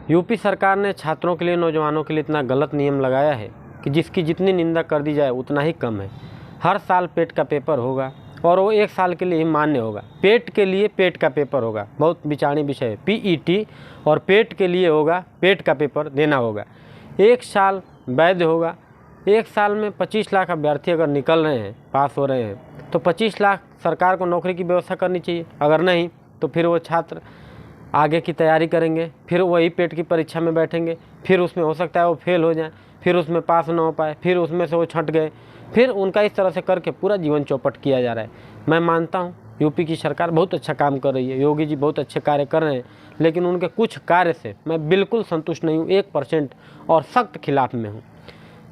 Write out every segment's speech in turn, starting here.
UP सरकार ने छात्रों के लिए, नौजवानों के लिए इतना गलत नियम लगाया है कि जिसकी जितनी निंदा कर दी जाए उतना ही कम है। हर साल पेट का पेपर होगा और वो 1 साल के लिए ही मान्य होगा। पेट के लिए पेट का पेपर होगा, बहुत विचारणीय विषय है। पीईटी और पेट के लिए होगा, पेट का पेपर देना होगा। 1 साल वैध होगा। 1 साल में 25 लाख अभ्यर्थी अगर निकल रहे हैं, पास हो रहे हैं, तो 25 लाख सरकार को नौकरी की व्यवस्था करनी चाहिए। अगर नहीं तो फिर वो छात्र आगे की तैयारी करेंगे, फिर वही पेट की परीक्षा में बैठेंगे, फिर उसमें हो सकता है वो फेल हो जाएं, फिर उसमें पास ना हो पाए, फिर उसमें से वो छंट गए, फिर उनका इस तरह से करके पूरा जीवन चौपट किया जा रहा है। मैं मानता हूँ यूपी की सरकार बहुत अच्छा काम कर रही है, योगी जी बहुत अच्छे कार्य कर रहे हैं, लेकिन उनके कुछ कार्य से मैं बिल्कुल संतुष्ट नहीं हूँ, 1% और सख्त खिलाफ में हूँ।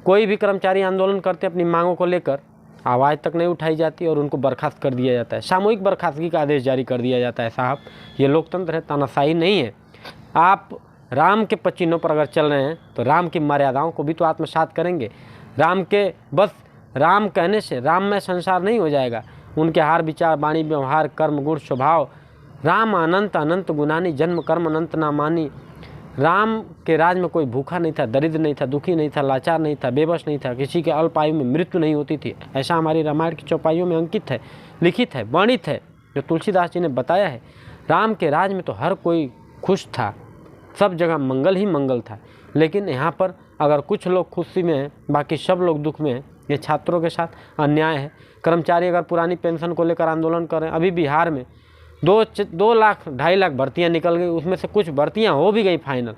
कोई भी कर्मचारी आंदोलन करते अपनी मांगों को लेकर, आवाज़ तक नहीं उठाई जाती और उनको बर्खास्त कर दिया जाता है। सामूहिक बर्खास्तगी का आदेश जारी कर दिया जाता है। साहब, ये लोकतंत्र है, तानाशाही नहीं है। आप राम के पचिनों पर अगर चल रहे हैं तो राम की मर्यादाओं को भी तो आत्मसात करेंगे। राम के बस राम कहने से राममय संसार नहीं हो जाएगा। उनके हार, विचार, वाणी, व्यवहार, कर्म, गुण, स्वभाव, राम अनंत अनंत गुनानी, जन्म कर्म अनंत ना मानी। राम के राज में कोई भूखा नहीं था, दरिद्र नहीं था, दुखी नहीं था, लाचार नहीं था, बेबस नहीं था, किसी के अल्प आयु में मृत्यु नहीं होती थी। ऐसा हमारी रामायण की चौपाइयों में अंकित है, लिखित है, वर्णित है, जो तुलसीदास जी ने बताया है। राम के राज में तो हर कोई खुश था, सब जगह मंगल ही मंगल था। लेकिन यहाँ पर अगर कुछ लोग खुशी में हैं, बाकी सब लोग दुख में हैं, ये छात्रों के साथ अन्याय है। कर्मचारी अगर पुरानी पेंशन को लेकर आंदोलन कर रहे हैं, अभी बिहार में 2 लाख 2.5 लाख भर्तियाँ निकल गई, उसमें से कुछ भर्तियाँ हो भी गई फाइनल।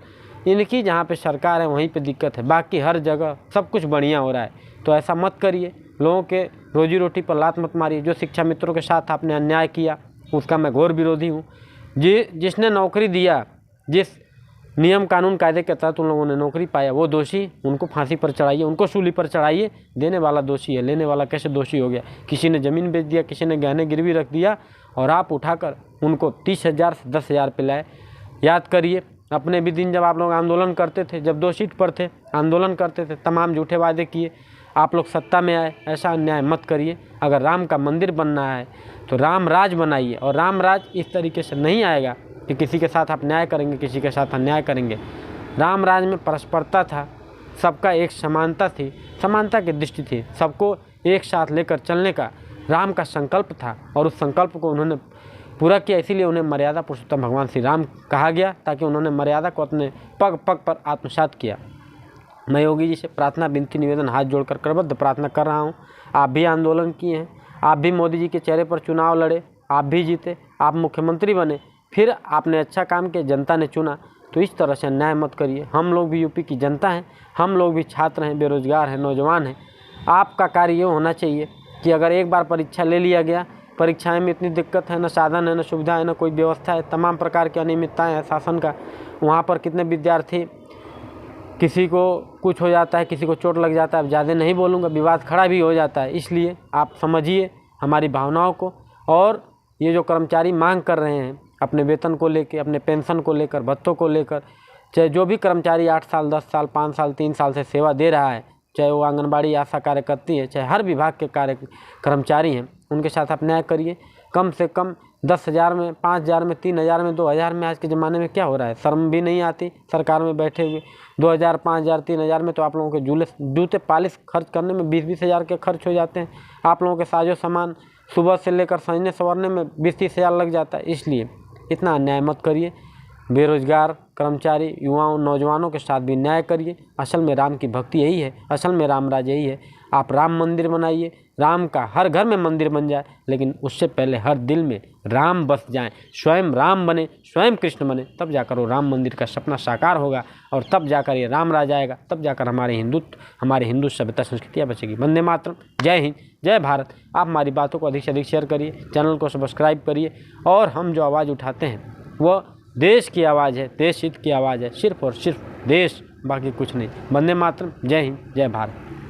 इनकी जहाँ पे सरकार है वहीं पे दिक्कत है, बाकी हर जगह सब कुछ बढ़िया हो रहा है। तो ऐसा मत करिए, लोगों के रोजी रोटी पर लात मत मारिए। जो शिक्षा मित्रों के साथ आपने अन्याय किया उसका मैं घोर विरोधी हूँ। जिसने नौकरी दिया, जिस नियम कानून कायदे के तहत उन लोगों ने नौकरी पाया, वो दोषी, उनको फांसी पर चढ़ाइए, उनको सूली पर चढ़ाइए। देने वाला दोषी है, लेने वाला कैसे दोषी हो गया? किसी ने ज़मीन बेच दिया, किसी ने गहने गिरवी रख दिया और आप उठाकर उनको 30,000 से 10,000 पे लाए। याद करिए अपने भी दिन जब आप लोग आंदोलन करते थे, जब 2 सीट पर थे, आंदोलन करते थे, तमाम झूठे वादे किए, आप लोग सत्ता में आए। ऐसा अन्याय मत करिए। अगर राम का मंदिर बनना है तो राम राज बनाइए, और राम राज इस तरीके से नहीं आएगा कि किसी के साथ आप न्याय करेंगे, किसी के साथ अन्याय करेंगे। राम राज में परस्परता था, सबका एक समानता थी, समानता की दृष्टि थी, सबको एक साथ लेकर चलने का राम का संकल्प था, और उस संकल्प को उन्होंने पूरा किया। इसीलिए उन्हें मर्यादा पुरुषोत्तम भगवान श्री राम कहा गया, ताकि उन्होंने मर्यादा को अपने पग पग पर आत्मसात किया। मैं योगी जी से प्रार्थना, विनती, निवेदन, हाथ जोड़कर करबद्ध प्रार्थना कर रहा हूँ। आप भी आंदोलन किए हैं, आप भी मोदी जी के चेहरे पर चुनाव लड़े, आप भी जीते, आप मुख्यमंत्री बने, फिर आपने अच्छा काम किया, जनता ने चुना। तो इस तरह से अन्याय मत करिए। हम लोग भी यूपी की जनता हैं, हम लोग भी छात्र हैं, बेरोजगार हैं, नौजवान हैं। आपका कार्य ये होना चाहिए कि अगर एक बार परीक्षा ले लिया गया, परीक्षाएं में इतनी दिक्कत है, न साधन है, न सुविधा है, न कोई व्यवस्था है, तमाम प्रकार की अनियमितताएँ हैं शासन का। वहाँ पर कितने विद्यार्थी, किसी को कुछ हो जाता है, किसी को चोट लग जाता है, अब ज़्यादा नहीं बोलूँगा, विवाद खड़ा भी हो जाता है। इसलिए आप समझिए हमारी भावनाओं को। और ये जो कर्मचारी मांग कर रहे हैं अपने वेतन को लेकर, अपने पेंशन को लेकर, भत्तों को लेकर, चाहे जो भी कर्मचारी 8 साल, 10 साल, 5 साल, 3 साल से सेवा दे रहा है, चाहे वो आंगनबाड़ी आशा कार्यकर्ती है, चाहे हर विभाग के कर्मचारी हैं, उनके साथ आप न्याय करिए। कम से कम 10,000 में, 5,000 में, 3,000 में, 2,000 में आज के ज़माने में क्या हो रहा है? शर्म भी नहीं आती सरकार में बैठे हुए। 2,000, 5,000, 3,000 में तो आप लोगों के जूते पालिश खर्च करने में 20-20 हज़ार के खर्च हो जाते हैं। आप लोगों के साजो सामान सुबह से लेकर सजने संवरने में 20-30 हज़ार लग जाता है। इसलिए इतना अन्याय मत करिए। बेरोजगार कर्मचारी, युवाओं, नौजवानों के साथ भी न्याय करिए। असल में राम की भक्ति यही है, असल में राम राज यही है। आप राम मंदिर बनाइए, राम का हर घर में मंदिर बन जाए, लेकिन उससे पहले हर दिल में राम बस जाएं, स्वयं राम बने, स्वयं कृष्ण बने, तब जाकर वो राम मंदिर का सपना साकार होगा, और तब जाकर ये राम राज आएगा, तब जाकर हमारे हिंदू सभ्यता संस्कृतियाँ बचेगी। वंदे मातरम। जय हिंद, जय भारत। आप हमारी बातों को अधिक से अधिक शेयर करिए, चैनल को सब्सक्राइब करिए, और हम जो आवाज़ उठाते हैं वो देश की आवाज़ है, देश हित की आवाज़ है, सिर्फ और सिर्फ देश, बाकी कुछ नहीं। वंदे मातरम। जय हिंद, जय भारत।